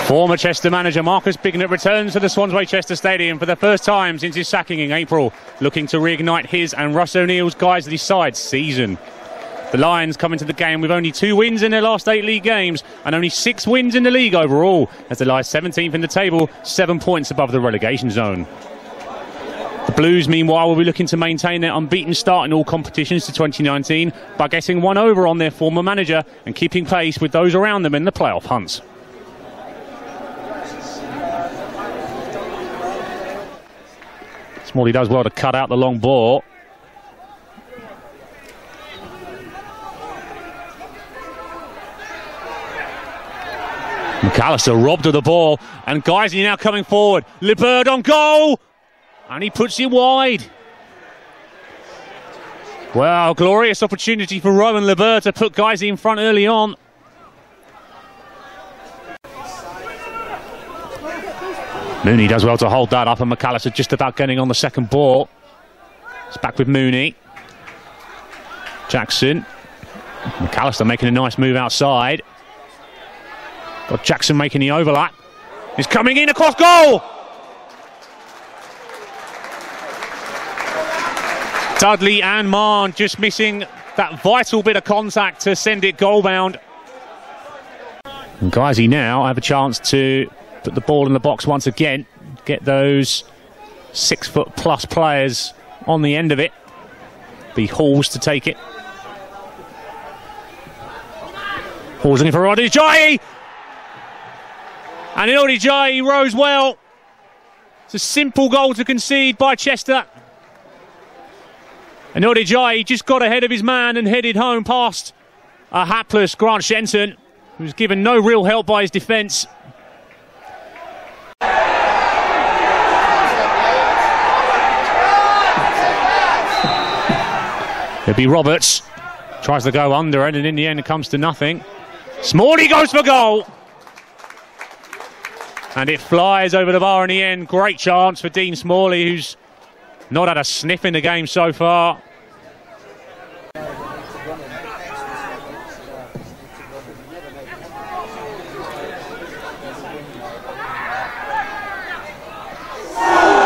Former Chester manager Marcus Bignett returns to the Swansway Chester Stadium for the first time since his sacking in April, looking to reignite his and Russ O'Neill's Guiseley side's season. The Lions come into the game with only 2 wins in their last 8 league games and only 6 wins in the league overall, as they lie 17th in the table, 7 points above the relegation zone. The Blues, meanwhile, will be looking to maintain their unbeaten start in all competitions to 2019 by getting one over on their former manager and keeping pace with those around them in the playoff hunt. Smalley does well to cut out the long ball. McAllister robbed of the ball, and Guiseley now coming forward. LeBird on goal, and he puts it wide. Well, glorious opportunity for Rowan LeBird to put Guiseley in front early on. Mooney does well to hold that up, and McAllister just about getting on the second ball. It's back with Mooney. Jackson. McAllister making a nice move outside. Got Jackson making the overlap. He's coming in across goal! Dudley and Mahon just missing that vital bit of contact to send it goal bound. And Guiseley now have a chance to put the ball in the box once again, get those 6-foot-plus players on the end of it. Be Halls to take it. Halls looking for Odijayi, and Odijayi rose well. It's a simple goal to concede by Chester, and Odijayi just got ahead of his man and headed home past a hapless Grant Shenton, who's given no real help by his defence. It'll be Roberts, tries to go under it, and in the end it comes to nothing. Smalley goes for goal, and it flies over the bar in the end. Great chance for Dean Smalley, who's not had a sniff in the game so far.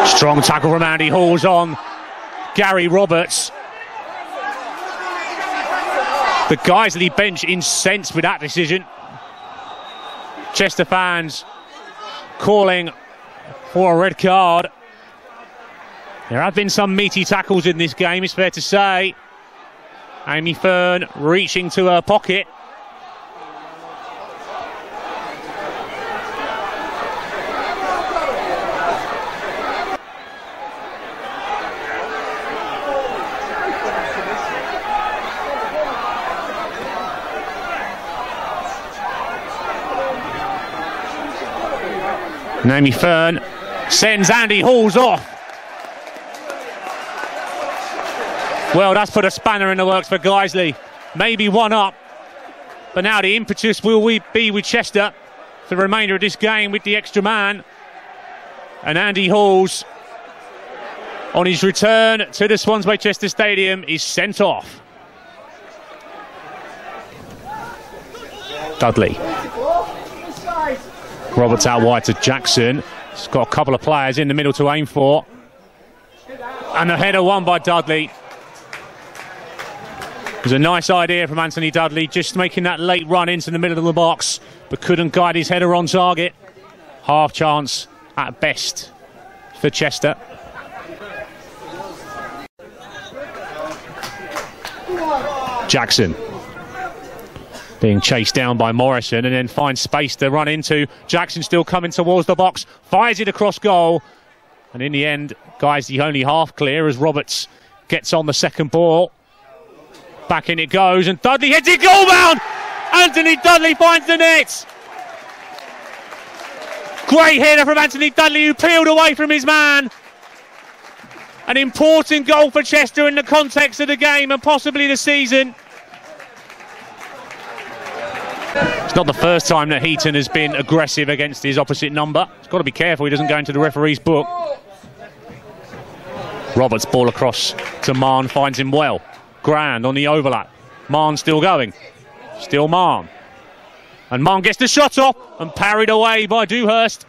Strong tackle from Andy Halls on Gary Roberts. The Guiseley bench incensed with that decision. Chester fans calling for a red card. There have been some meaty tackles in this game, it's fair to say. Amy Fern reaching to her pocket. Amy Fern sends Andy Halls off. Well, that's put a spanner in the works for Guiseley. Maybe one up, but now the impetus will be with Chester for the remainder of this game with the extra man. And Andy Halls, on his return to the Swansway Chester Stadium, is sent off. Dudley. Roberts out wide to Jackson. He's got a couple of players in the middle to aim for. And the header won by Dudley. It was a nice idea from Anthony Dudley, just making that late run into the middle of the box, but couldn't guide his header on target. Half chance at best for Chester. Jackson being chased down by Morrison, and then finds space to run into. Jackson still coming towards the box, fires it across goal, and in the end Guiseley only half clear as Roberts gets on the second ball. Back in it goes, and Dudley hits it goal bound. Anthony Dudley finds the net. Great header from Anthony Dudley, who peeled away from his man. An important goal for Chester in the context of the game and possibly the season. It's not the first time that Heaton has been aggressive against his opposite number. He's got to be careful he doesn't go into the referee's book. Roberts ball across to Mahon, finds him well. Grand on the overlap. Mahon still going. Still Mahon. And Marn gets the shot off and parried away by Dewhurst.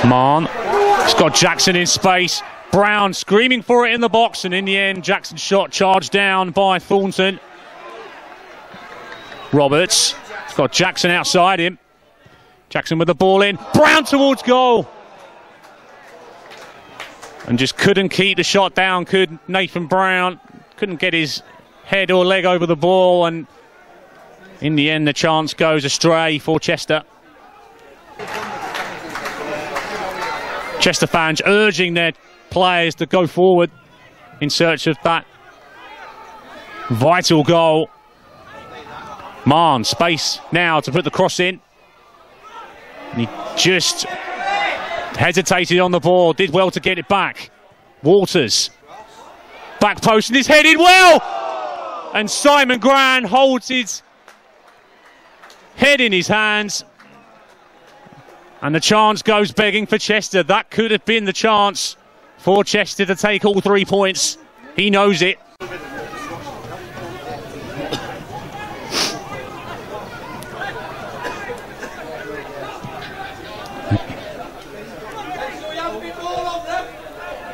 Marn has got Jackson in space. Brown screaming for it in the box, and in the end, Jackson's shot charged down by Thornton. Roberts has got Jackson outside him. Jackson with the ball in. Brown towards goal. And just couldn't keep the shot down, could Nathan Brown. Couldn't get his head or leg over the ball, and in the end, the chance goes astray for Chester. Chester fans urging their players to go forward in search of that vital goal. Marn, space now to put the cross in. And he just hesitated on the ball, did well to get it back. Waters, back post, and he's headed well! And Simon Gran holds his head in his hands. And the chance goes begging for Chester. That could have been the chance for Chester to take all 3 points. He knows it.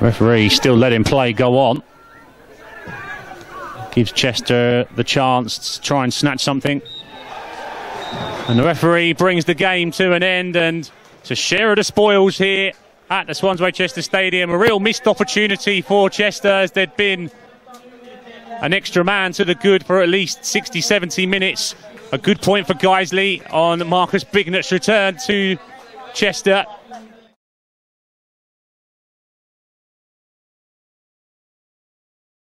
Referee still letting play go on. Gives Chester the chance to try and snatch something. And the referee brings the game to an end, and to share of the spoils here at the Swansea Chester Stadium. A real missed opportunity for Chester, as there'd been an extra man to the good for at least 60-70 minutes. A good point for Guiseley on Marcus Bignot's return to Chester.